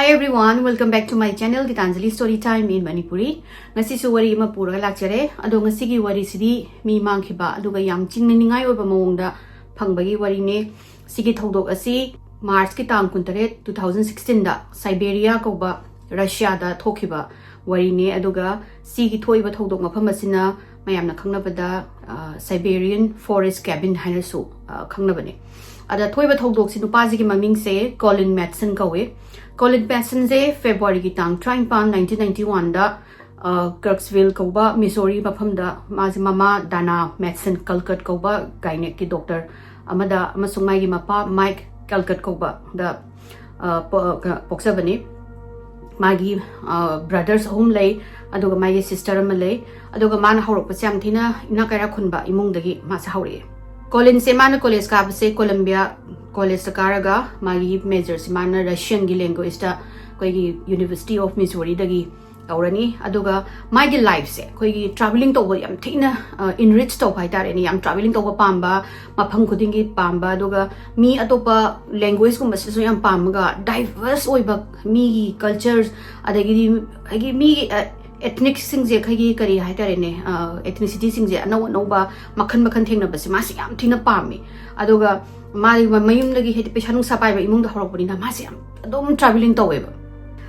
everyone, welcome back to my channel, Gitanjali Storytime in Manipuri. Ngasi su wari ma pura lakchere, ado ngasi gi wari sidi mi mangkhiba aduga yam chingningai oiba mawongda phangbagi wari ne sigi thodok asi March ki tang kuntare 2016 da Siberia koba Russia da thokiba wari ne aduga sigi thoiba thodok mafam asina mayamna khangnabada Siberian Forest cabin hainasu khangnabane. Ada thoiba thodok si nupaji ki maming se Colin Matson kawe. Colin Matson se February ki tang 1991 da Kirksville koba Missouri mafam da mazi mama Dana Matson Calcut koba gynec ki doctor amada amasung mai gi mapa Mike Calcut koba da poksabani magi brothers home lay aduga magi sister ama lay aduga man hawrok pacham thina ina kaira khunba imung dagi ma sa hawre Colin se man college ka se Columbia college ta karaga magi major se man Russian gi language ta koi gi University of Missouri dagi aurani aduga magi life se koi gi traveling to yam thina enrich to pai tare ni yam traveling to pamba mafam khuding gi pamba aduga mi atopa language ko mas so yam pamga diverse oiba mi gi cultures adagi mi ethnic sing je khagi kari haitare ne ethnicity sing je no ba makhan thengna basi ma yam thina pami aduga mari mayum lagi heti peshanung sapai ba imung da horokpani na ma yam adom traveling to weba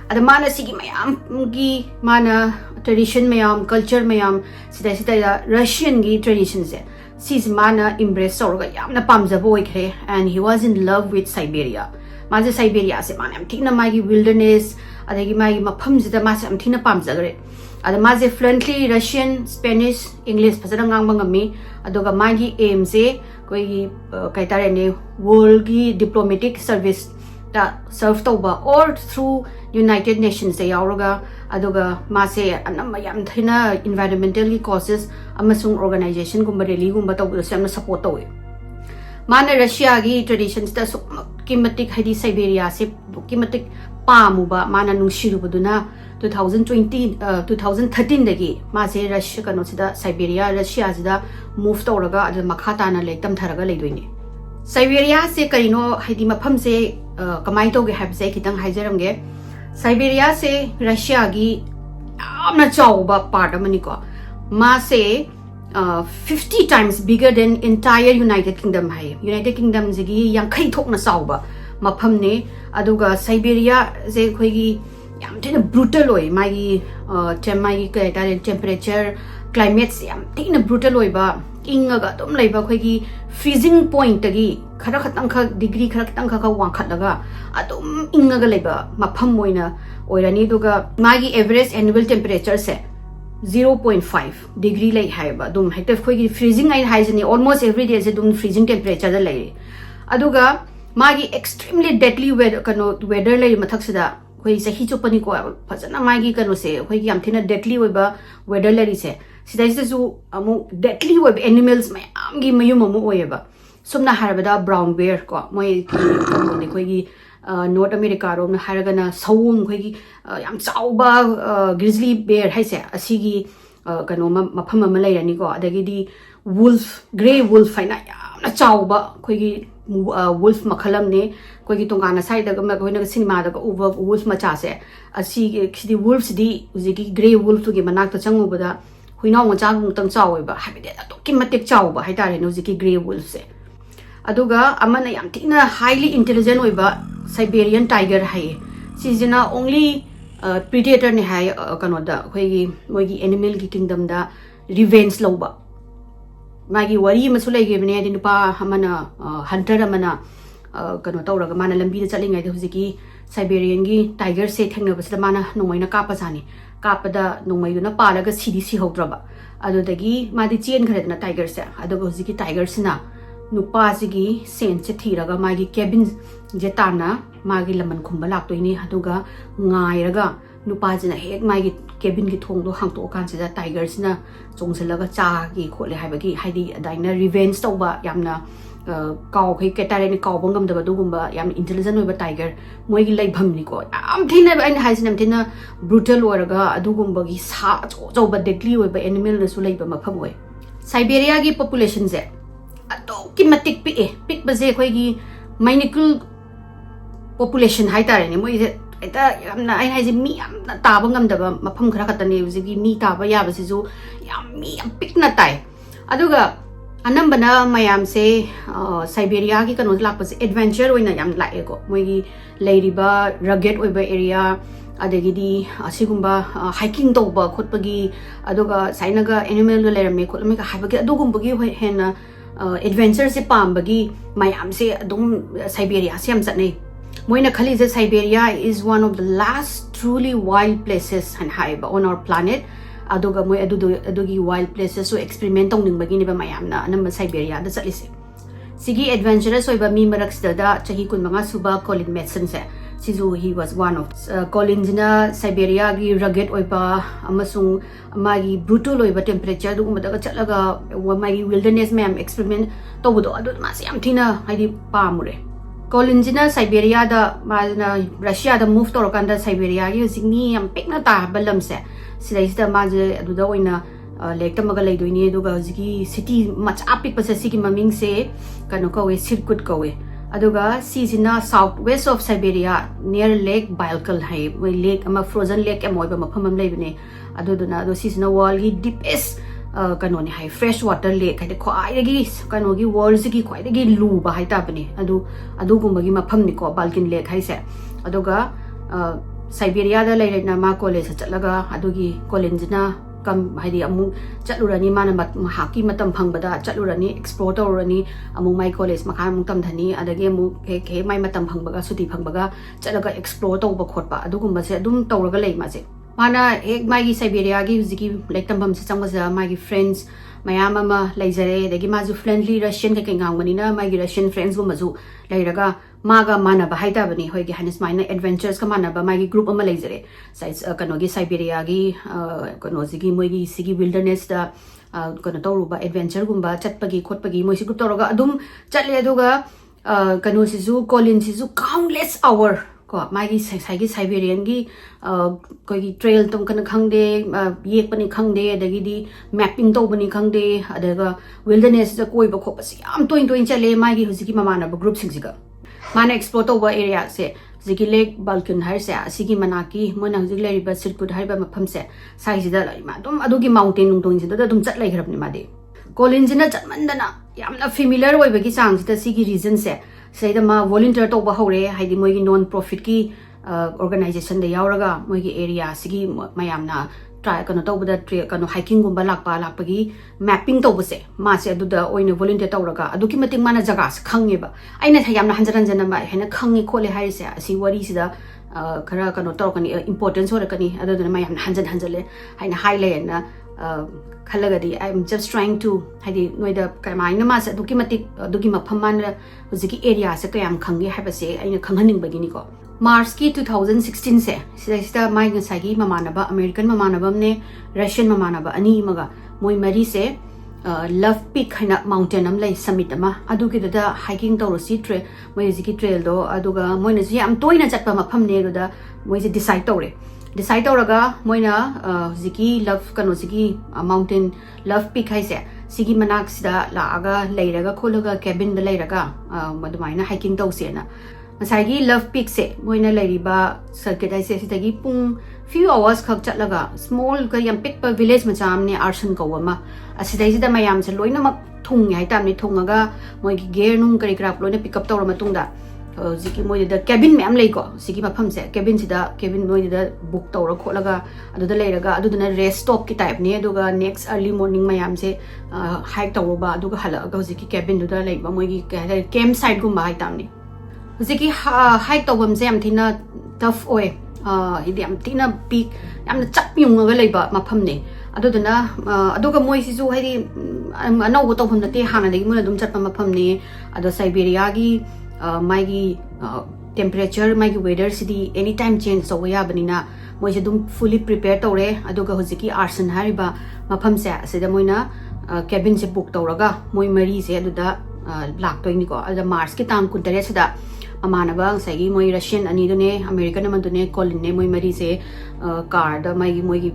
ada mana sigi mayam gi mana tradition mayam culture mayam sida Russian gi tradition je sis mana embrace sorga yam na pamjabo oikre and he was in love with Siberia maje Siberia se mana am thina magi wilderness adagi magi mafam jida ma am thina pamjagre ada maje fluently Russian Spanish English phajana ngang ngami adoga magi aim se koi kaitare ne world gi diplomatic service da serve toba or through United Nations se yauraga aduga mase anam yam thina environmental causes amasung organization gumba rally gumba tawda samna support tawe mana Russia gi traditions da kimatik hadi Siberia se kimatik pamuba mana nungsirubaduna 2013 dagi mase Russia kano sida Siberia Russia sida move tawraga adu makha na lektam tharaga leidoine Siberia se karino hadi mafam se kamai toge habse kitang haijaramge Siberia se Russia gi amna chawba part amani ko ma se 50 times bigger than entire United Kingdom hai United Kingdom jigi yankhai thokna chawba mafam ne aduga Siberia je khoigi yam thina brutal oi magi temperature climate yam thina brutal oi ba ingaga dum leiba khoigi freezing point gi khara khatang kha degree khara khatang kha wangkhatlaga adum ingaga leiba mafam moina oirani duga magi average annual temperature se 0.5 degree lei haiba dum hekta khoigi freezing ai haijani almost every day se dum freezing temperature da lei aduga magi extremely deadly weather lei mathak sida khoi sahi chupani ko phajana magi kano se khoigi yam thina deadly oiba weather lei se sida su amu deadly oiba animals mayam gi mayum amu oiba sumna harabada brown bear ko moi ne khoigi North America rom na haragana sawum khoigi yam chauba grizzly bear haise asigi kano mafam ama leirani ko adagi di wolf grey wolf haina yamna chauba khoigi wolf makhalam ne khoigi tongana side daga ma khoina cinema daga uba wolf macha se asigi khidi wolves di uzigi grey wolf gi manak ta changubada huina macha gung tang chaweba habide atoki matek chauba haitare no uzigi grey wolf se aduga amana yam tina highly intelligent oiba Siberian tiger hai sijina only predator ne hai kano da khoigi moigi animal gi kingdom da revenge loba magi wari masulai ge bne din pa hamana hunter amana kano tawraga mana lambi da chalingai da hujiki Siberian gi tiger se thengna basda mana nomaina kapa jani kapada nomai duna palaga sidi si hodraba adudagi madi chen khredna tiger se aduga hujiki tiger sina nupa sigi sen se thiraga magi cabin je tana magi laman khumba laktoini aduga ngairaga nupa jina hek magi cabin gi thong do hangto kan se tiger sina chongselaga cha gi khole haibagi haidi daina revenge toba yamna kaw khai ketare ni kaw bangam da dugumba yam intelligent oiba tiger moi gi laibham ni ko am thina ba ai haisinam thina brutal oraga adugumba gi sa choba deadly oiba animal na su laiba mafam oi Siberia gi population je ki matik pi baje khoi gi minuscule population hai tare ne moi ita yamna ai hai ji mi yamna taba ngamdaba mafam khara khatane hujiki mi taba yabasisu yam mi yam pikna tai aduga anambana mayam se Siberia ki kanu lakpase adventure oina yam lae ko moigi leiriba rugged oiba area adagidi asigumba hiking tawba khotpagi aduga sainaga animal ga lerame khotame ka habagi adugumbagi hena adventure se pambagi mayam se adum Siberia se am chatnei moina khali je Siberia is one of the last truly wild places and haiba on our planet aduga moi adugi wild places so experiment tong ningbagi ni ba mayamna anamba Siberia da chatlise sigi adventurous oiba mi maraksda da chahi kun manga suba Colin Mason se sizu he was one of Colin jina Siberia gi rugged oiba amasung magi brutal oiba temperature du madaga chatlaga magi wilderness ma'am experiment tobudo adu ma se yam thina haidi pamure Colin jina Siberia da ma Russia da move torokanda Siberia gi signi yam pekna ta balam se sidaisda ma je adu da oina lek tamaga leidoini aduga hojiki city much apik pase sigi maming se kanu kawe circuit kawe aduga sijina southwest of Siberia near Lake Baikal hai lake ama frozen lake amoiba maphamam leibne aduduna ado sijina world gi deepest kanu ni hai fresh water lake hai khwaidagi kanu gi world gi khwaidagi luba hai tabani adu gumbagi mapham ni ko Balkan lake hai se aduga Siberia da leirena ma college chatlaga adugi college kam haidi amu chatlurani mana haki matam phangbada chatlurani explore torani amu mai college makha amu tam dhani adagi amu ke mai matam phangbaga suti phangbaga chatlaga explore tawba khotba adugumba se adum tawraga lei ma se mana ek mai gi Siberia gi hujiki lektam bam se changba mai gi friends mayam ama leijare dagi maju friendly Russian ka ngangmani na mai gi Russian friends gum maju leiraga maga mana ba haita bani hoigi hanis maina adventures ka mana ba magi group ama leijare size kano gi Siberia gi kano sigi moigi sigi wilderness da kano tawruba adventure gumba chatpagi khotpagi moi si group tawraga adum chatle aduga kano sisu Colin sisu countless hour ko magi saigi Siberian gi koigi trail tom kana khangde yek pani khangde adagi di mapping tawbani khangde adaga wilderness da koi ba khopasi am toin chale magi hujiki mamana ba group singsiga mana explore to area se ziki lake Balkan har se asigi manaki mona hujik leri ba circuit har ba mapham se size da lai ma dum adugi mountain nung tong da dum chat lai kharapni ma de Colin jina chatmandana yamna familiar oi bagi sang sita sigi reason se saida ma volunteer to ba hore haidi moi gi non profit ki organization da yauraga moi gi area sigi mayamna try kano tawbada kano hiking gumba lakpagi mapping tawbase ma se aduda oina volunteer tawraga aduki mating mana jaga se khangeba aina thayamna hanjaran ma hena khangi khole haise asi wari sida khara kano tawkani importance horakani adudana ma yamna hanjale haina highlight na khalagadi I am just trying to haidi noida kamaina ma se aduki maphamana hujiki area se kayam khangi habase aina khanghaning bagini ko March ki 2016 se sida mai ngasagi mamanaba American mamanaba ne Russian mamanaba ani maga moi mari se Love Peak haina mountain am lai summit ama adugi da hiking tawrosi trail moi jiki trail do aduga moina ji am toina chatpa mapham ne da moi je decide tawraga moina jiki love kano jiki mountain Love Peak haise sigi manak sida laaga leiraga kholaga cabin da leiraga madumaina hiking tawsena masagi Love Peak se moina leiriba circuit aise sitagi pung few hours khak chatlaga small ka yam pick pa village macham ne arsan kawama asidai sida mayam se loina mak thung yai tam ni thungaga moi gi gear nung kari krap loina pick up tawra matungda ziki moi da cabin me am lei ko sigi mafam se cabin moi da book tawra kholaga aduda leiraga adudana rest stop ki type ne aduga next early morning mayam se hike tawba aduga halaga ziki cabin du da leiba moi gi camp site gumba hai tam ni Ziki hike tawbam se am thina tough oi idi am thina peak am chap yung ga leiba mapham ne adudana aduga moi sisu haidi anau go tawham nate hana degi muna dum chatpa mapham ne ado Siberia gi mai gi temperature mai gi weather sidi anytime change so ya banina moi se dum fully prepare tawre aduga hojiki arsan hariba mapham se asida moina cabin se book tawraga moi mari se aduda lak toini ko ada Mars ki tang kuntare sada amanaba sagi moi Russian ani dune American amadune Colin ne moi mari se car da mai moi gi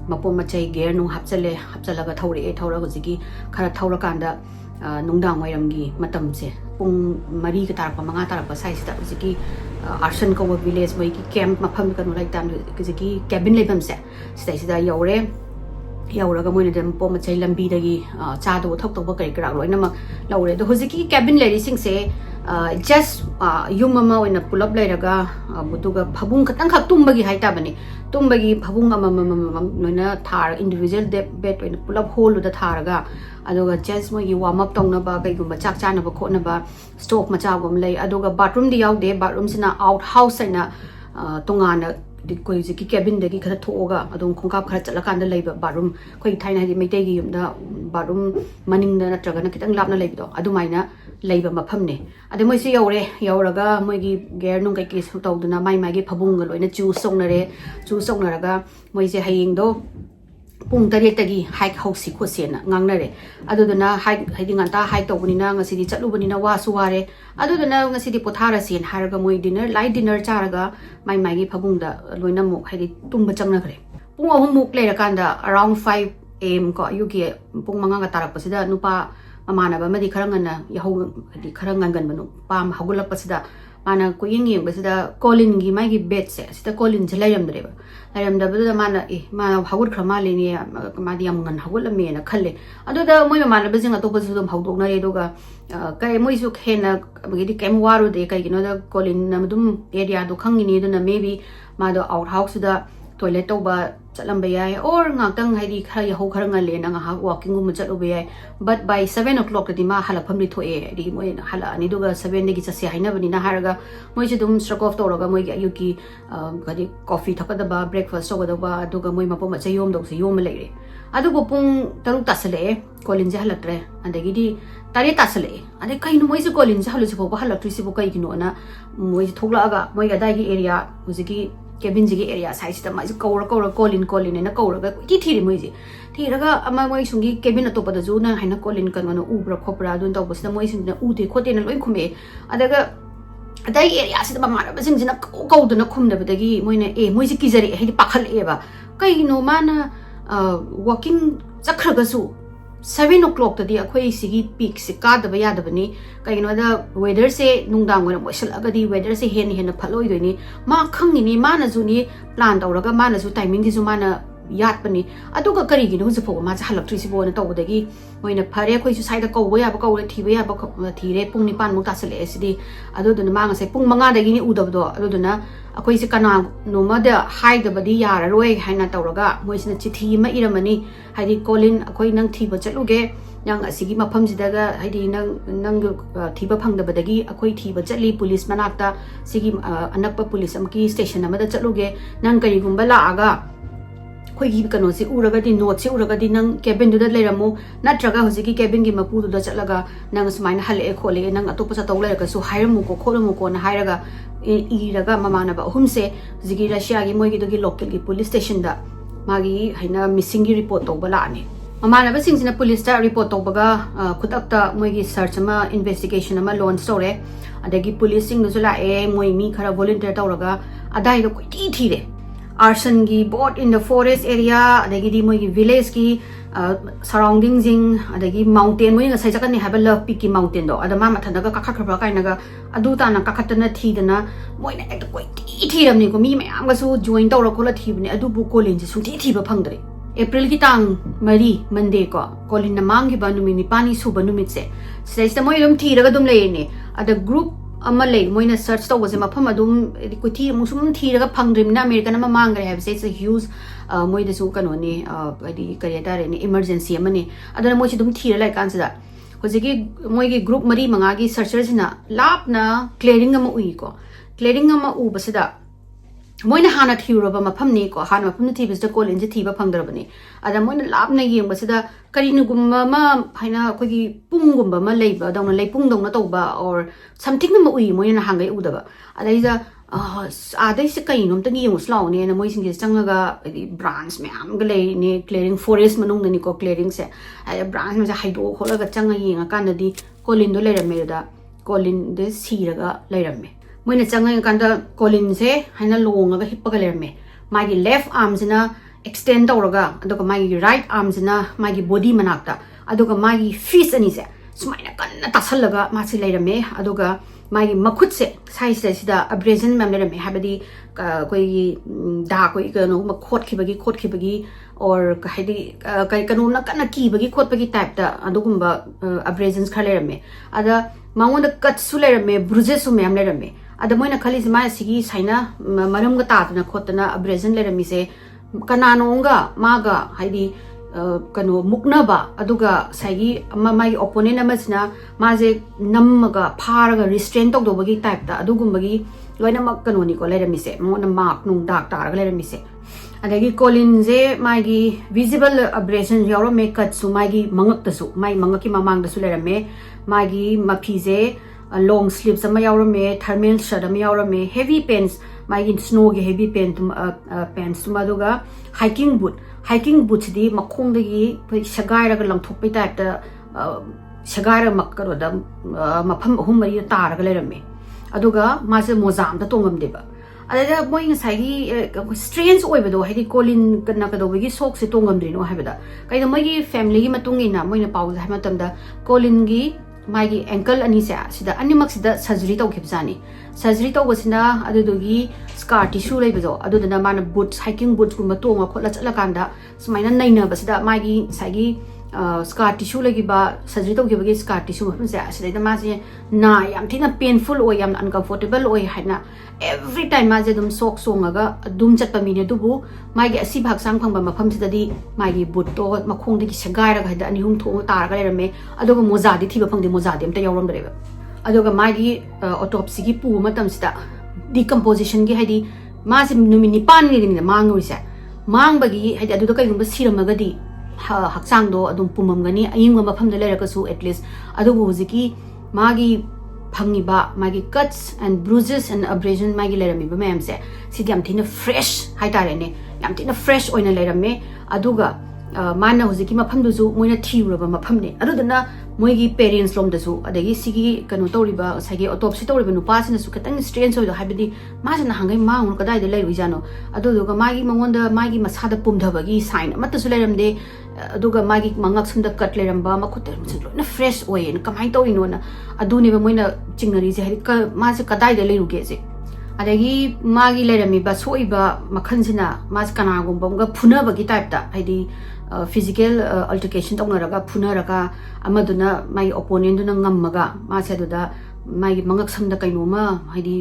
mapom machai gear nu hapchalaga thauraga hojiki khara thaura kanda nungdang wairam gi matam se pung mari ka tarak pa mga tarak pa size ta hujiki arsan ko village moi ki camp mafam ka no like tam hujiki cabin lebam se stai sida yaure yauraga moina dem po machai lambi dagi cha do thok tok ba kai kra loina ma laure do hujiki cabin lady sing se just yum mama oina pull up lairaga butuga phabung katang khak tumbagi haita bani tumbagi phabung ama noina thar individual bed oina pull up hole da tharaga adoga just moi warm up tongna ba kai gumba chak chana ba khona ba stock macha gum lei adoga bathroom di yaw de bathroom sina out house aina tongana koi jiki cabin dagi khara thoga adong khongkap khara chala kan da leiba bathroom koi thaina gi meitai gi yumda bathroom maning da natraga na kitang lapna leibido adumaina leiba mafam ne ade moi se yauraga moi gi gear nung kai ki tawduna mai mai gi phabung ga loina chu songnaraga moi se haying do pung tari tagi hike house ko sena ngangnare aduduna hike hiding anta hike tawbunina ngasi di chatlubunina wa suware aduduna ngasi di pothara sen haraga moi dinner light dinner charaga mai mai gi phabung da loina mo haidi tumba changna gre pung ahum muk le rakanda around 5 am ko yugi pung manga ga tarak pasida nupa mamana ba madi kharangana yahau di kharangan gan banu pam hagulak pasida mana kuying yeng basida colin gi mai gi bed se sita colin jlayam dreba layam da bada mana hagut khrama le ni ma di am ngan hagul me na khalle adu da moi mana bazing atop su dum hawdok na re doga kai moi su khena gi di kem waru de kai gino da colin na dum area do khangi ni da na maybe ma do out house da toilet to ba chalam ba yai or ngakang haidi khara yaho khara ngal le na nga walking gum chalu ba yai but by 7 o'clock di ma hala phamli thoe di moi hala ani doga 7 de gi chase haina bani na haraga moi je dum struck off toroga moi gi ayuki gadi coffee thakada ba breakfast so da ba doga moi mapo ma chayom dog se yom le re adu go pung taru tasale colin je halatre andagi di tare tasale ade kai no moi je colin je halu se bo halakri se bo kai gi no na moi je thogla aga moi ga dai gi area hujiki cabin jigi area size ta mai kaura colin na kaura ga ti thiri moi ji thiraga ama moi sungi cabin atopa da ju na haina colin kan no ubra khopra dun taw bosna moi sin na ude khote na loi khume adaga adai area sida ma mara basing jina kau du na khumda badagi moi na moi ji kizari hedi pakhal e ba kai no mana walking chakhraga su 7 o'clock tadi akhoi sigi peak se ka da ba ya da bani kai no da weather se nungdang ngona moisal agadi weather se hen phaloi doi ni ma khangi ni ma na ju ni plan tawraga ma na ju timing di ju ma na yat bani aduga kari gi no ju pho ma cha halak tri si bo na taw dagi moina phare khoi su sai da kau ba ya ba kau le thi ba ya ba thi re pung ni pan mu ta sele sidi adu du na ma nga se pung manga dagi ni udab do adu du na akhoi se kana no ma da hai da badi yara roi haina tawraga moi sina chithi ma iramani haidi colin akhoi nang thi ba chaluge yang asigi mafam sidaga haidi nang thiba phangda badagi akhoi thiba chali police manakta sigi anakpa police amki station amada chaluge nang kari gumba la aga khoi gi kano si uraga di note si uraga di nang cabin du da leiramu natraga hojiki cabin gi mapu du da chalaga nang smaina hale khole nang atopa sa tawla ka su hairamu ko kholamu ko na hairaga iraga mamana ba humse hojiki Russia gi moi gi dogi local gi police station da magi haina missing gi report to bala ani mamana ba sing sina police ta report to baga khudakta moi gi search ama investigation ama launch tore adagi police sing du la moi mi khara volunteer tawraga adai do koi ti thi re arson gi bought in the forest area adagi di moi gi village ki surroundings in adagi mountain moi nga sai jakani have love peak ki mountain do adama mathanda ga kakha khra kai naga adu ta na kakhatana thidana moi na ek koi ti thiram ni ko mi mayam ga su join tawra kola thibni adu bu colin ji su thi ba phangdre April ki tang mari Monday ko colin na mangi ba numi ni pani su ba numit se sai moi dum thiraga dum le ne ada group ama le moina search to was mafam adum kuthi musum thiraga phangdrim na American ama mangre have said it's a huge moi de su kanoni adi kareta re ni emergency amani adana moi dum thira lai kan sa hojiki moi gi group mari manga gi searchers na lap na clearing ama ui ko clearing ama u basida moina hana thiuraba mafam ni ko hana mafam ni thibis da colin je thiba phangdrabani ada moina lap na yeng basida karinu gumma ma haina ko gi punggumba ma leiba dawna lei pung dawna toba or something ma ui moina hangai udaba ada ida adai se kai nom tangi yong slaw ne na moi sing ge changaga branch me am ga lei ne clearing forest manung ni ko clearing se ai branch ma ja haido kholaga changa yenga kan di colin do leirame da colin de siraga leirame moina changa kan da colin se haina longa ga hippa ga leirame magi left arm sina extend tawraga aduga magi right arm sina magi body manakta aduga magi fist ani se sumaina kanna tasalaga masi leirame aduga magi makhut se size sida abrasion mam leirame habadi koi da koi kano ma khot khibagi or haidi kai kanu na kana ki bagi khot bagi type ta adugumba abrasions kha leirame ada mangonda cut su leirame bruises su mam leirame ada moina khali ma sigi saina maram ga ta na khotna abrasion leirame se kanano nga maga haidi kano muknaba aduga sagi mai opponent amasna maje nammaga pharaga restrain tawdobagi type ta adugumagi loina mak kano ni ko leirame se mona mark nung dark tar leirame se adagi colin je magi visible abrasion yoro me cut su magi mangak ta su mai mangaki mamang da su leirame magi mapi je long sleeves ama yaurame thermal shirt ama yaurame heavy pants magi snow ge heavy pants tuma duga hiking boot di makhong dagi sagai ra langthok pai type ta sagai ra makkaro da mapham ahum mari tar ga lerame aduga mase mozam da tongam deba ada moi ngai gi strange oi bedo haidi colin kana ka do gi sok se tongam dri no habeda kai da moi gi family gi matung ina moi na pause ha matam da colin gi magi ankle ani se sida animak sida surgery taw khibjani surgery taw wasina adudugi scar tissue lei bedo adudana mana boots hiking boots gumba tonga khotla chala kanda sumaina naina basida magi sagi scar tissue lagi ba surgery taw khibagi scar tissue ma se asida ma se na yam thina painful oi yam uncomfortable oi haina every time ma je dum sok songaga dum chatpa mine dubu magi asi bhag sang phangba mafam sidadi magi boot to makhong dagi sagai ra ga da ani hum thong tar ga lerame aduga moza di thiba phangde moza de amta yawram dareba aduga magi autopsy gi pu matam sida decomposition gi haidi ma se numini pan ni ni manguri se mangbagi haidi aduda kai gumba siramaga di haksang do adum pumam gani ayinga mafam de leraka su at least adugu huziki magi phangiba magi cuts and bruises and abrasion magi lerami ba ma'am se si yam thina fresh hai tare ne yam thina fresh oina lerame aduga mana huziki mafam du su moina thiuraba mafam ne adudana moigi parents lom da su adagi sigi kanu toriba sagi autopsy toriba nu pa sina su katang strange oi do habidi ma sana hangai maung kadai de lei jano aduga magi mangonda magi masada pumdhabagi sign amata su leramde aduga magi mangak sunda cut leramba makhutar na fresh oi en kamai to ino na aduni ba moina chingnari je hari ma se kadai de leiruge je adagi magi lerami ba soiba makhansina mas kana gumbamga phuna bagi type ta haidi physical altercation tawnaraga phunaraga amaduna mai opponent duna ngammaga ma se duda mai mangak samda kainoma haidi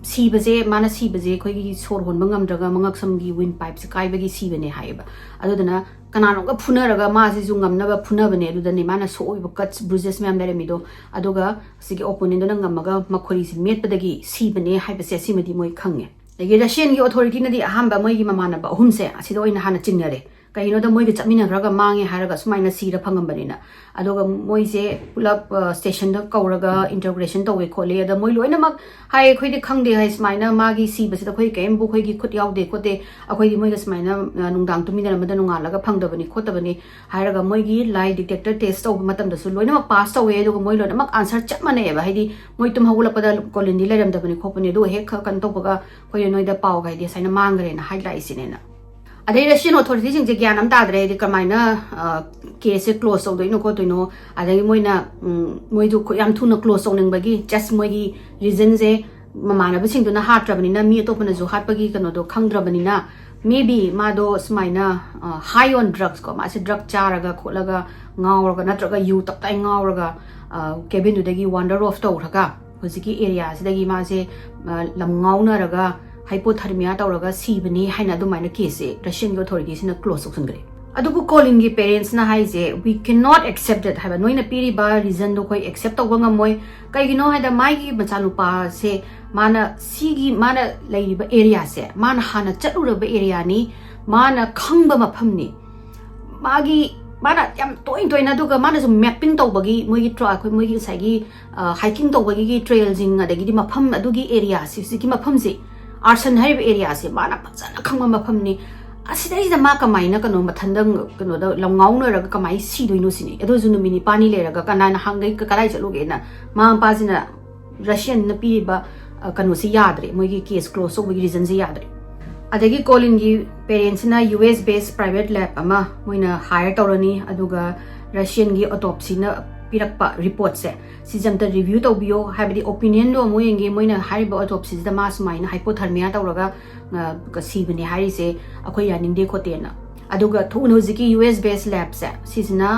sibaje mana sibaje khoi gi sor hon bangam draga mangak samgi wind pipe se kai bagi sibane haiba adudana kanano ga phunaraga ma se jungam na ba phuna bane adudani mana so oiba cuts bruises me am dare mido aduga sigi opponent duna ngammaga makhori si met padagi sibane haiba se simadi moi khange lagi Russian gi authority na di ahamba moi gi mamana ba hum se asido oina hana chingnare kaino da moi gi chamina raga mangi haraga sumaina sira phangam banina adoga moi je pulap station da kauraga integration to we khole da moi loina mak hai khoi di khangde hai sumaina magi si basi da khoi kem bu khoi gi khut yaw de khote akhoi di moi ga sumaina nungdang tumina ramada nunga laga phangda bani khota bani haraga moi gi lie detector test to matam da su loina mak pass to we adoga moi loina mak answer chat mane ba haidi moi tum hawula pada colony leram da bani khopani do he kha kan to baga khoi noi da pau ga di saina mangre na highlight sinena adai Russian authorities jing je gyan am ta dre di kamaina case close so do no ko to no adai moina moi du yam thu na close ong bagi just moi gi reason je mamana ba sing do na hat rabani na mi to pana ju hat bagi kano do khang drabani na maybe ma do smaina high on drugs ko ma se drug charaga kholaga ngawraga natraga yu tak tai ngawraga cabin du dagi wander off to raga hojiki area sidagi ma se lam ngawna raga hypothermia tawraga sibani haina do maina case Russian authorities na close option gre adubu calling gi parents na haije we cannot accept that haba noina piri ba reason do koi accept tawga ngamoi kai gino haida mai gi machanu pa se mana sigi mana leiba area se mana hana chaturaba area ni mana khangba mapham ni magi mana yam toin na duga mana so mapping tawbagi moi gi tra khoi moi gi sagi hiking tawbagi gi trail jing adagi di mapham adugi area si gi mapham se arsan hai area se mana phajana khangma mapham ni asidai da ma kamaina kano mathandang kano da longau no ra kamai si doino sini edo junu mini pani le ra ka kana na hangai ka kalai chaloge na ma pa jina Russian na pi ba kano si yadre moi gi case close so gi reason si yadre adagi colin gi parents na US based private lab ama moina hire torani aduga Russian gi autopsy na pirakpa report se sijamta review tawbiyo habidi opinion do mo yenge moina hariba autopsy da mas maina hypothermia tawraga ka sibani hari se akhoi yaningde khotena aduga thun hojiki US based lab se sisna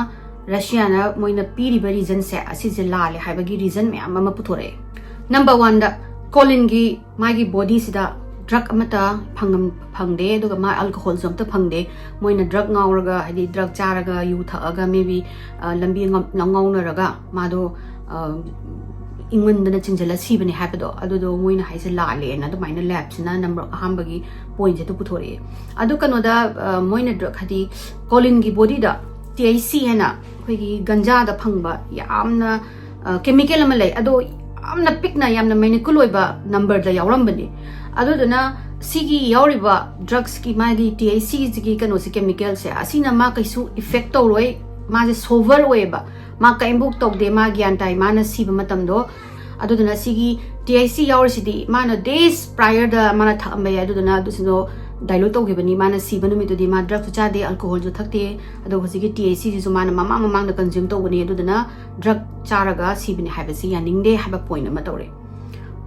Russia na moina piriba reason se asise lale habagi reason me amma puthore number 1 da colin gi magi body sida drug amata phangde aduga ma alcohol zomta phangde moina drug ngauraga hadi drug charaga yu thaaga maybe lambi ngauna raga mado ingmandana chinjala sibani habado adudo moina haise lale na do maina labs na number hambagi point to puthore adu kanoda moina drug hadi colin gi body da THC hena khoi ganja da phangba yamna chemical ama lay ado amna pikna yamna medical oiba number da yawrambani aduduna sigi yawriba drugs ki magi THC gi kano si chemical se asina ma kaisu effect tawroi ma je sober oiba ma kaimbook tawde ma gyan tai mana siba matam do aduduna sigi THC yawrisidi mana days prior da mana thamba ya aduduna dusino dilute tawgibani mana siba numito di ma drug chade alcohol jo thakte ado hosigi THC ji mana mama mamang da consume tawbani aduduna drug charaga sibani habasi yaningde haba point ama tawre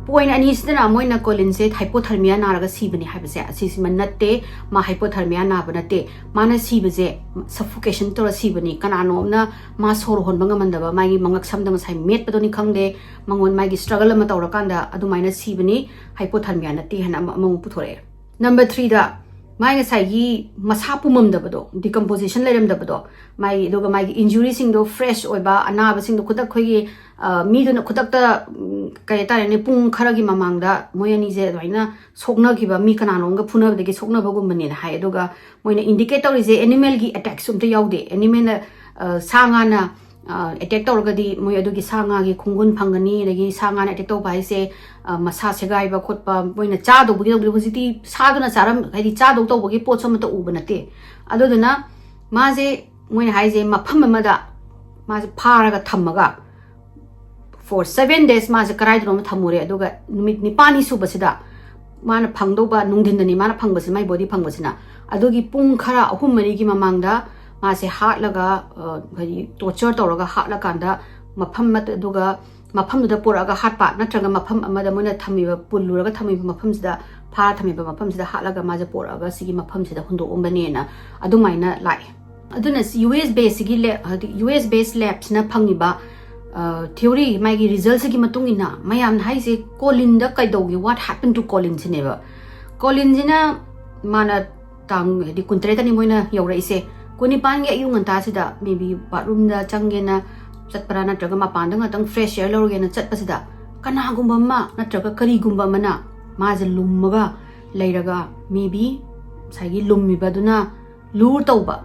point ani sidana moina colin se hypothermia naraga sibani habase asisi manatte ma hypothermia na banate mana sibaje suffocation to sibani kanano na ma sor hon banga mandaba magi mangak samda masai met padoni khangde mangon magi struggle ama tawra kanda adu minus sibani hypothermia nate hana among puthore number 3 da mai nga sai gi masa pumam da bado decomposition leram da bado mai doga mai injury sing do fresh oiba anaba sing do khudak khoi gi mi do na khudak ta kay ta ne pung khara gi mamang da moyani je doina sokna gi ba mi kana nong ga phuna de gi sokna bagum bani na hai doga moina indicator je animal gi attack sum te yaude animal na sanga na attack tawra di moi adugi sanga gi khungun phangani dagi sanga na attack taw bai se masa segai ba khotpa moina cha do bugi do hojiti sa do na charam hadi cha do taw bugi pot som ta ubanate aduduna ma je moina hai je mapham ma da ma je phara ga thamaga for 7 days ma je karai do ma thamure aduga numit ni pani su basida mana phangdo ba nungdin dani mana phangbasi mai body phangbasina adugi pung khara ahum mari gi mamangda मासे हाटलगा torture तौरगा हाटलकांदा मफम दुगा मफम दुदा पुरागा हाटपा नत्रगा मफम अमदा मोना थमिबा पुल्लुरगा थमिबा मफम सिदा फा थमिबा मफम सिदा हाटलगा माजे पुरागा सिगी मफम सिदा हुंदो उंबनेना अदुमाइना लाई अदुना US based सिगी ले US based labs ना फंगिबा theory माइगी रिजल्ट सिगी मतुंगिना मयाम हाइसे कोलिन दा काइदोगी what happened to colin सिनेबा colin जिना माना तांग हदि कुंत्रेतनी Moina यौराइसे kuni pange yung anta sida maybe bathroom da changena chatpara na traga mapanda nga tang fresh air lorgena chatpa sida kana gumba ma na traga kari gumba mana ma je lummaga leiraga maybe sagi lummi baduna lur tawba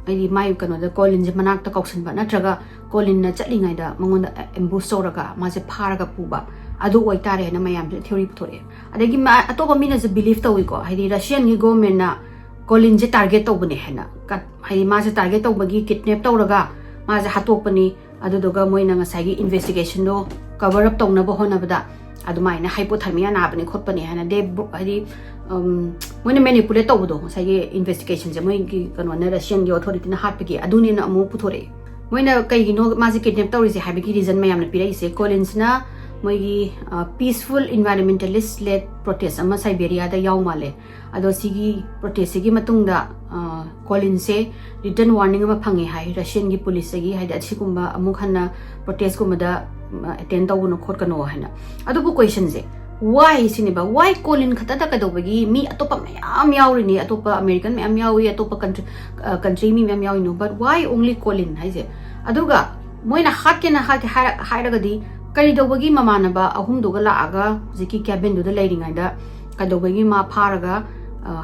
ai mai kano da colin je manak ta kauksan ba na traga colin na chatlingai da mangonda ambush tawraga ma je pharaga puba adu oi tare na mayam theory puthore adagi atoba mina je believe tawi ko haidi Russian gi government na colin je target tawbane hena kat hai ma je target tawbagi kidnap tawraga ma je hatokpani adudoga moina ngasai gi investigation do cover up tawna ba hona bada adumaina hypothermia na bani khotpani hena de hari moina manipulate tawdo ngasai gi investigation je moi gi kano na Russian gi authority na hatpagi aduni na amu puthore moina kai gi no ma je kidnap tawri je habigi reason mayam na pirai se collins na moigi peaceful environmentalist led protest ama Siberia da yaw male ado sigi protest sigi matungda colin se return warning ama phangi hai Russian gi police gi haida chikumba amuk hanna protest kumada attend tawuno khot kano hana ado bu question je why siniba why colin khata da kadobagi mi atopa mayam yawri ni atopa American mayam yawi atopa country mi mayam yawi no but why only colin hai je aduga moina hakena hairaga di kari dobagi mamanaba ahum doga la aga ziki cabin do da leiringai da kadobagi ma pharaga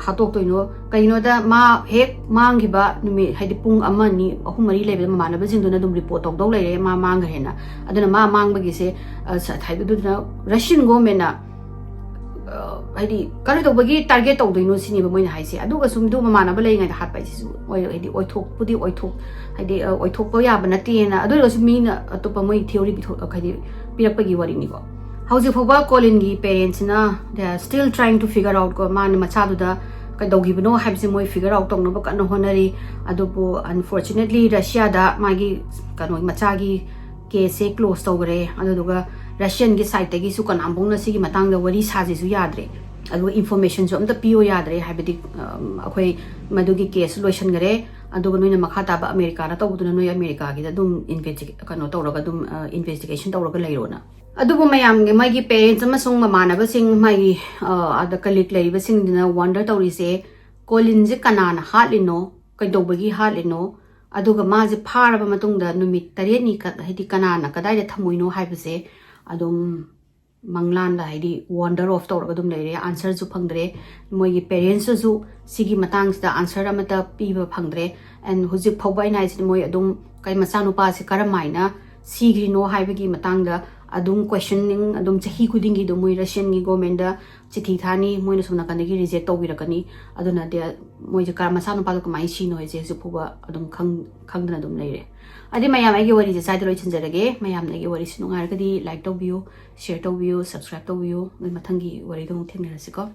hatok toino kaino da ma hek mangiba numi haidi pung ama ni ahum mari lebe mamanaba jingduna dum report tok dog leire ma manga hena aduna ma mangbagi se thaidu duna Russian government na haidi kari dobagi target tok doino sini ba moina haise aduga sumdu mamanaba leingai da hatpai sisu oi haidi oithok pudi oithok haidi oithok pa ya banati na aduga sumina atopa moi theory bi haidi pirakpagi wari ni ko hauji phoba colin gi parents na they are still trying to figure out ko man macha du da ka dogi bno habse moi figure out tong no ba kan honari adupo unfortunately Russia da magi kanoi macha gi case close तौरे Russian की side की कनाबों से worry साजिसु याद्रे information जो पियो याद्रे अखोई मधुगी case लोइसनगरे नोइन मखा ताब अमेरिका तौदना नोई अमेरिका की कनो तौरग इन्वेस्टिगेशन तौरग लेरोना मैम मागी पेरेंट्स ममानबसिंग मागी कलीग लेरिबसिंगना वंडर तौरीसे कोलिन से कनाना हालिनो कईदौबगी हालिनो माजे फारब मतुंगदा नुमित तरेनी हाइदि कनाना कदाइदा थमुइनो हाइबसे अदुम मंगलान हाइदि वंडर ऑफ तौरग अदुम लेरे आंसर जु फंगद्रे मोइगी पेरेंट्स जु सिगी मतांगसदा आंसर अमता पीबा फंगद्रे एंड हुजिक फौबाइ नाइस मोइ अदुम कै मचानुपा से करमाइना सिग्रिनो हाइबगी मतांगदा अदुम क्वेश्चनिंग अदुम चही खुदिंगी दो मोइ रशियन की गवर्नमेंट दा चिठी थानी मोइना सुना कनगी रिजेक्ट तौबिरकनी अदुना दे मोइ कार मचानुपा द कमाइ सिनो हेजे जुफुबा अदुम खंगदना अदुम लेरे अदि मयाम आइगे वरी जे साइड लोइ छिनजरगे मयाम नगे वरी सिनुंगारगदी लाइक तौबियो शेयर तौबियो सब्सक्राइब तौबियो मथंगी वरी दो थेंगरसिको